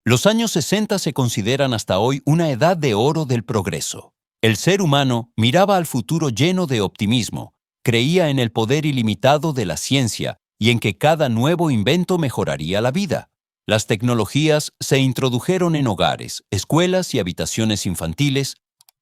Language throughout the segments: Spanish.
Los años 60 se consideran hasta hoy una edad de oro del progreso. El ser humano miraba al futuro lleno de optimismo, creía en el poder ilimitado de la ciencia y en que cada nuevo invento mejoraría la vida. Las tecnologías se introdujeron en hogares, escuelas y habitaciones infantiles,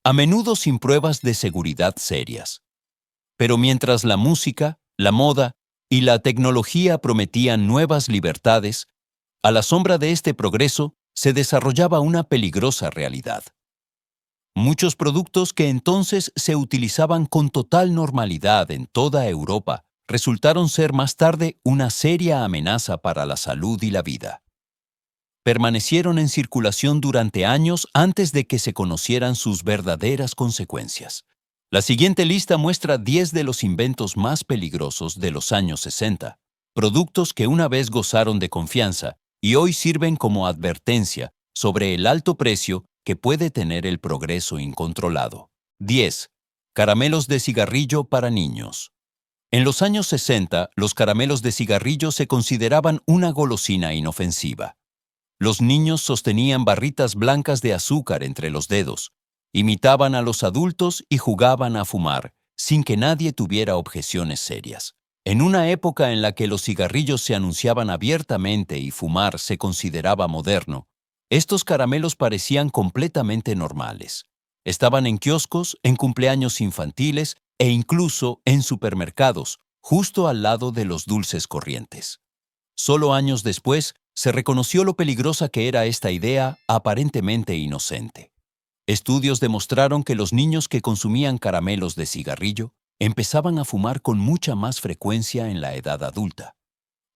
a menudo sin pruebas de seguridad serias. Pero mientras la música, la moda y la tecnología prometían nuevas libertades, a la sombra de este progreso se desarrollaba una peligrosa realidad. Muchos productos que entonces se utilizaban con total normalidad en toda Europa resultaron ser más tarde una seria amenaza para la salud y la vida. Permanecieron en circulación durante años antes de que se conocieran sus verdaderas consecuencias. La siguiente lista muestra 10 de los inventos más peligrosos de los años 60, productos que una vez gozaron de confianza y hoy sirven como advertencia sobre el alto precio que puede tener el progreso incontrolado. 10. Caramelos de cigarrillo para niños. En los años 60, los caramelos de cigarrillo se consideraban una golosina inofensiva. Los niños sostenían barritas blancas de azúcar entre los dedos, imitaban a los adultos y jugaban a fumar, sin que nadie tuviera objeciones serias. En una época en la que los cigarrillos se anunciaban abiertamente y fumar se consideraba moderno, estos caramelos parecían completamente normales. Estaban en kioscos, en cumpleaños infantiles e incluso en supermercados, justo al lado de los dulces corrientes. Solo años después, se reconoció lo peligrosa que era esta idea aparentemente inocente. Estudios demostraron que los niños que consumían caramelos de cigarrillo empezaban a fumar con mucha más frecuencia en la edad adulta.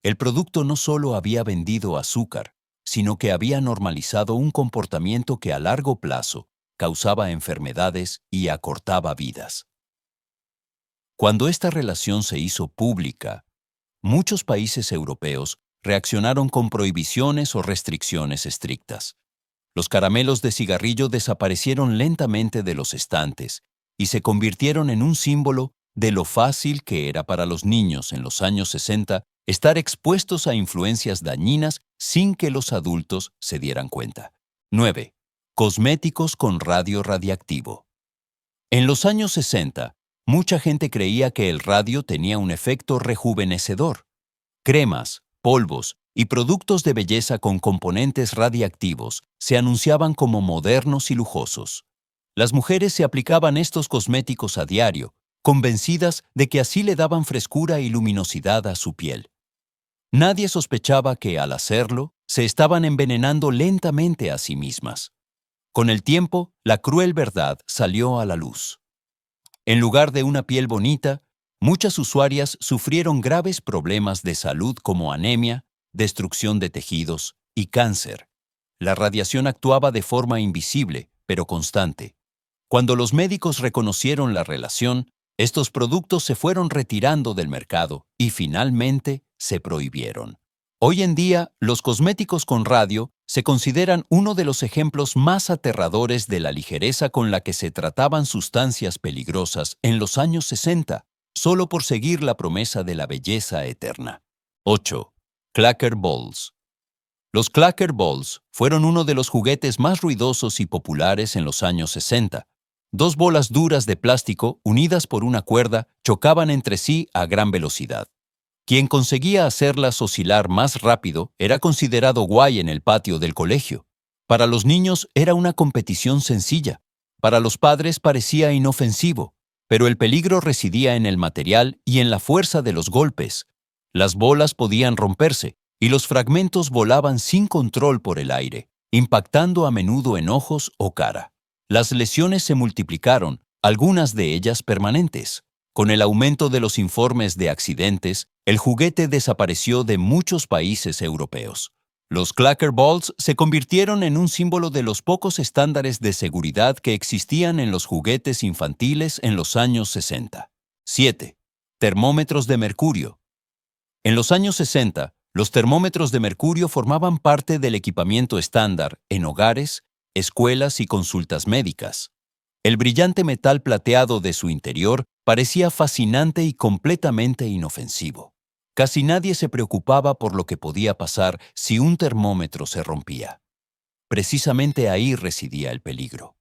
El producto no solo había vendido azúcar, sino que había normalizado un comportamiento que a largo plazo causaba enfermedades y acortaba vidas. Cuando esta relación se hizo pública, muchos países europeos reaccionaron con prohibiciones o restricciones estrictas. Los caramelos de cigarrillo desaparecieron lentamente de los estantes y se convirtieron en un símbolo de lo fácil que era para los niños en los años 60 estar expuestos a influencias dañinas sin que los adultos se dieran cuenta. 9. Cosméticos con radio radiactivo. En los años 60, mucha gente creía que el radio tenía un efecto rejuvenecedor. Cremas, polvos y productos de belleza con componentes radiactivos se anunciaban como modernos y lujosos. Las mujeres se aplicaban estos cosméticos a diario, convencidas de que así le daban frescura y luminosidad a su piel. Nadie sospechaba que, al hacerlo, se estaban envenenando lentamente a sí mismas. Con el tiempo, la cruel verdad salió a la luz. En lugar de una piel bonita, muchas usuarias sufrieron graves problemas de salud como anemia, destrucción de tejidos y cáncer. La radiación actuaba de forma invisible, pero constante. Cuando los médicos reconocieron la relación, estos productos se fueron retirando del mercado y finalmente se prohibieron. Hoy en día, los cosméticos con radio se consideran uno de los ejemplos más aterradores de la ligereza con la que se trataban sustancias peligrosas en los años 60, solo por seguir la promesa de la belleza eterna. 8. Clacker Balls. Los Clacker Balls fueron uno de los juguetes más ruidosos y populares en los años 60. Dos bolas duras de plástico, unidas por una cuerda, chocaban entre sí a gran velocidad. Quien conseguía hacerlas oscilar más rápido era considerado guay en el patio del colegio. Para los niños era una competición sencilla. Para los padres parecía inofensivo, pero el peligro residía en el material y en la fuerza de los golpes. Las bolas podían romperse y los fragmentos volaban sin control por el aire, impactando a menudo en ojos o cara. Las lesiones se multiplicaron, algunas de ellas permanentes. Con el aumento de los informes de accidentes, el juguete desapareció de muchos países europeos. Los Clacker Balls se convirtieron en un símbolo de los pocos estándares de seguridad que existían en los juguetes infantiles en los años 60. 7. Termómetros de mercurio. En los años 60, los termómetros de mercurio formaban parte del equipamiento estándar en hogares, escuelas y consultas médicas. El brillante metal plateado de su interior parecía fascinante y completamente inofensivo. Casi nadie se preocupaba por lo que podía pasar si un termómetro se rompía. precisamente ahí residía el peligro.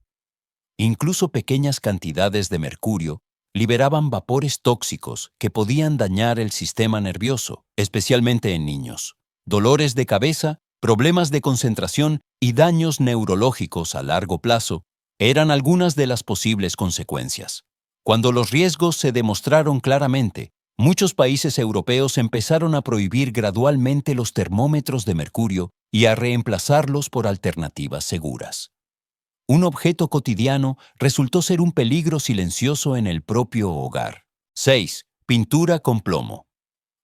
Incluso pequeñas cantidades de mercurio liberaban vapores tóxicos que podían dañar el sistema nervioso, especialmente en niños. Dolores de cabeza, problemas de concentración y daños neurológicos a largo plazo eran algunas de las posibles consecuencias. Cuando los riesgos se demostraron claramente, muchos países europeos empezaron a prohibir gradualmente los termómetros de mercurio y a reemplazarlos por alternativas seguras. Un objeto cotidiano resultó ser un peligro silencioso en el propio hogar. 6. Pintura con plomo.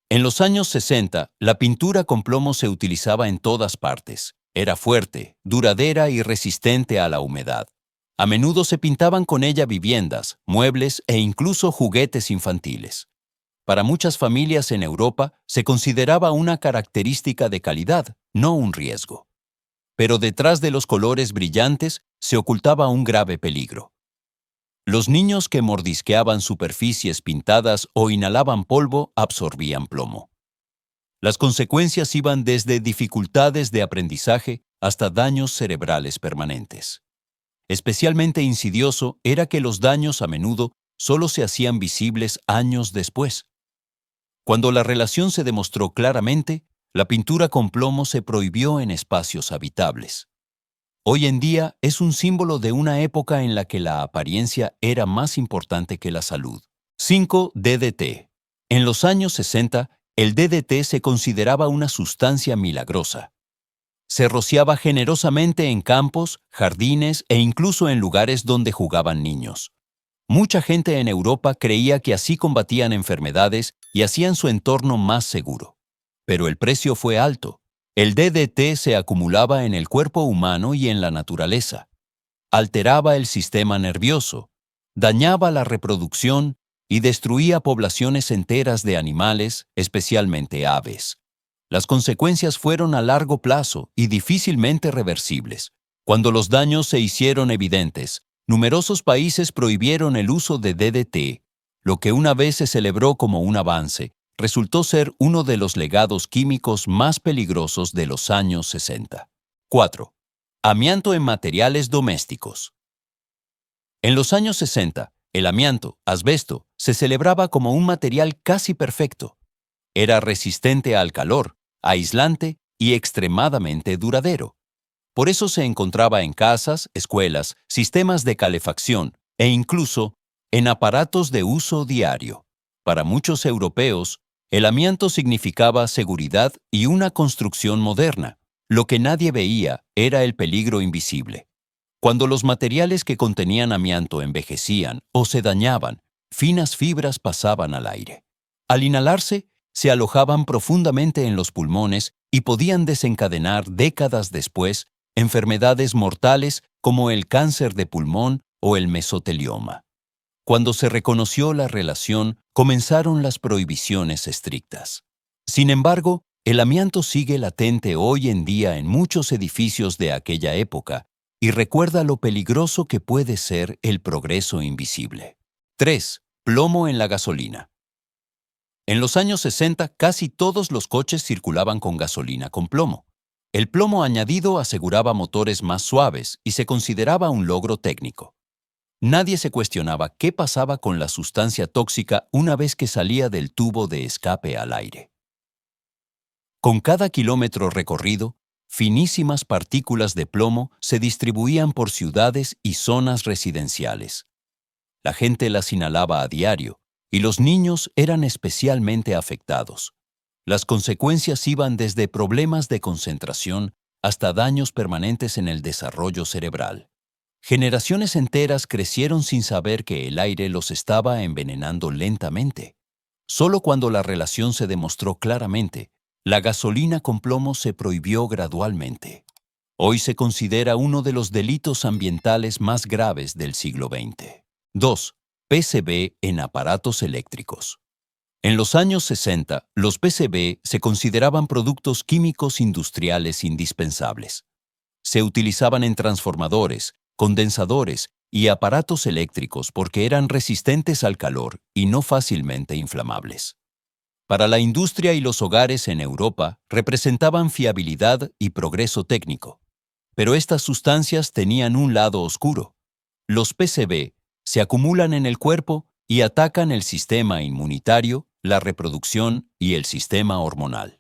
En los años 60, la pintura con plomo se utilizaba en todas partes. Era fuerte, duradera y resistente a la humedad. A menudo se pintaban con ella viviendas, muebles e incluso juguetes infantiles. Para muchas familias en Europa se consideraba una característica de calidad, no un riesgo. Pero detrás de los colores brillantes se ocultaba un grave peligro. Los niños que mordisqueaban superficies pintadas o inhalaban polvo absorbían plomo. Las consecuencias iban desde dificultades de aprendizaje hasta daños cerebrales permanentes. Especialmente insidioso era que los daños a menudo solo se hacían visibles años después. Cuando la relación se demostró claramente, la pintura con plomo se prohibió en espacios habitables. Hoy en día es un símbolo de una época en la que la apariencia era más importante que la salud. 5. DDT. En los años 60, el DDT se consideraba una sustancia milagrosa. Se rociaba generosamente en campos, jardines e incluso en lugares donde jugaban niños. Mucha gente en Europa creía que así combatían enfermedades y hacían su entorno más seguro. Pero el precio fue alto. El DDT se acumulaba en el cuerpo humano y en la naturaleza. Alteraba el sistema nervioso, dañaba la reproducción y destruía poblaciones enteras de animales, especialmente aves. Las consecuencias fueron a largo plazo y difícilmente reversibles. Cuando los daños se hicieron evidentes, numerosos países prohibieron el uso de DDT, lo que una vez se celebró como un avance, resultó ser uno de los legados químicos más peligrosos de los años 60. 4. Amianto en materiales domésticos. En los años 60, el amianto, asbesto, se celebraba como un material casi perfecto. Era resistente al calor, aislante y extremadamente duradero. Por eso se encontraba en casas, escuelas, sistemas de calefacción e incluso en aparatos de uso diario. Para muchos europeos, el amianto significaba seguridad y una construcción moderna. Lo que nadie veía era el peligro invisible. Cuando los materiales que contenían amianto envejecían o se dañaban, finas fibras pasaban al aire. Al inhalarse, se alojaban profundamente en los pulmones y podían desencadenar décadas después enfermedades mortales como el cáncer de pulmón o el mesotelioma. Cuando se reconoció la relación, comenzaron las prohibiciones estrictas. Sin embargo, el amianto sigue latente hoy en día en muchos edificios de aquella época y recuerda lo peligroso que puede ser el progreso invisible. 3. Plomo en la gasolina. En los años 60, casi todos los coches circulaban con gasolina con plomo. El plomo añadido aseguraba motores más suaves y se consideraba un logro técnico. Nadie se cuestionaba qué pasaba con la sustancia tóxica una vez que salía del tubo de escape al aire. Con cada kilómetro recorrido, finísimas partículas de plomo se distribuían por ciudades y zonas residenciales. La gente las inhalaba a diario, y los niños eran especialmente afectados. Las consecuencias iban desde problemas de concentración hasta daños permanentes en el desarrollo cerebral. Generaciones enteras crecieron sin saber que el aire los estaba envenenando lentamente. Solo cuando la relación se demostró claramente, la gasolina con plomo se prohibió gradualmente. Hoy se considera uno de los delitos ambientales más graves del siglo XX. 2. PCB en aparatos eléctricos. En los años 60, los PCB se consideraban productos químicos industriales indispensables. Se utilizaban en transformadores, condensadores y aparatos eléctricos porque eran resistentes al calor y no fácilmente inflamables. Para la industria y los hogares en Europa representaban fiabilidad y progreso técnico. Pero estas sustancias tenían un lado oscuro. Los PCB se acumulan en el cuerpo y atacan el sistema inmunitario, la reproducción y el sistema hormonal.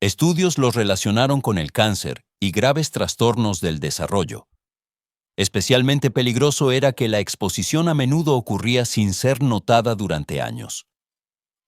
Estudios los relacionaron con el cáncer y graves trastornos del desarrollo. Especialmente peligroso era que la exposición a menudo ocurría sin ser notada durante años.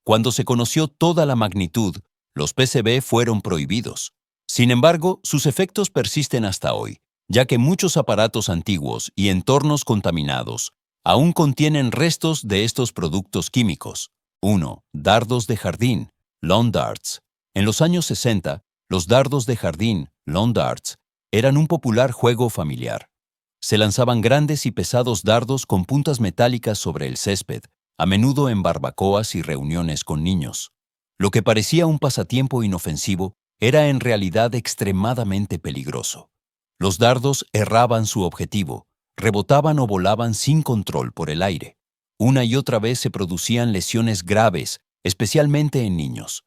Cuando se conoció toda la magnitud, los PCB fueron prohibidos. Sin embargo, sus efectos persisten hasta hoy, ya que muchos aparatos antiguos y entornos contaminados aún contienen restos de estos productos químicos. 1. Dardos de jardín, lawn darts. En los años 60, los dardos de jardín, lawn darts, eran un popular juego familiar. Se lanzaban grandes y pesados dardos con puntas metálicas sobre el césped, a menudo en barbacoas y reuniones con niños. Lo que parecía un pasatiempo inofensivo era en realidad extremadamente peligroso. Los dardos erraban su objetivo, rebotaban o volaban sin control por el aire. Una y otra vez se producían lesiones graves, especialmente en niños.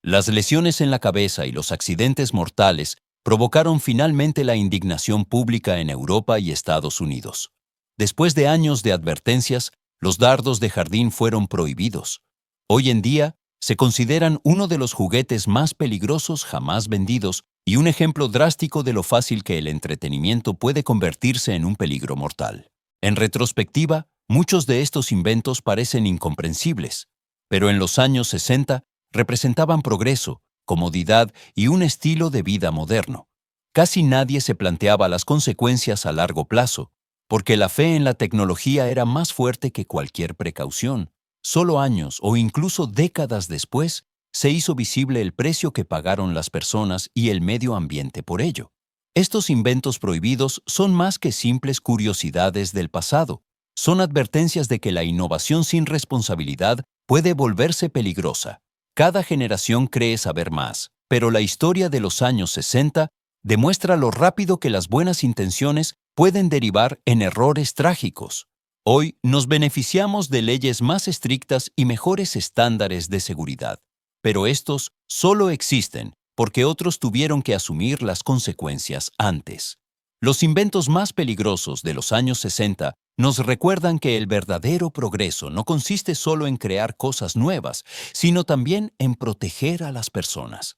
Las lesiones en la cabeza y los accidentes mortales provocaron finalmente la indignación pública en Europa y Estados Unidos. Después de años de advertencias, los dardos de jardín fueron prohibidos. Hoy en día, se consideran uno de los juguetes más peligrosos jamás vendidos y un ejemplo drástico de lo fácil que el entretenimiento puede convertirse en un peligro mortal. En retrospectiva, muchos de estos inventos parecen incomprensibles, pero en los años 60 representaban progreso, comodidad y un estilo de vida moderno. Casi nadie se planteaba las consecuencias a largo plazo, porque la fe en la tecnología era más fuerte que cualquier precaución. Solo años o incluso décadas después, se hizo visible el precio que pagaron las personas y el medio ambiente por ello. Estos inventos prohibidos son más que simples curiosidades del pasado. Son advertencias de que la innovación sin responsabilidad puede volverse peligrosa. Cada generación cree saber más, pero la historia de los años 60 demuestra lo rápido que las buenas intenciones pueden derivar en errores trágicos. Hoy nos beneficiamos de leyes más estrictas y mejores estándares de seguridad, pero estos solo existen porque otros tuvieron que asumir las consecuencias antes. Los inventos más peligrosos de los años 60 nos recuerdan que el verdadero progreso no consiste solo en crear cosas nuevas, sino también en proteger a las personas.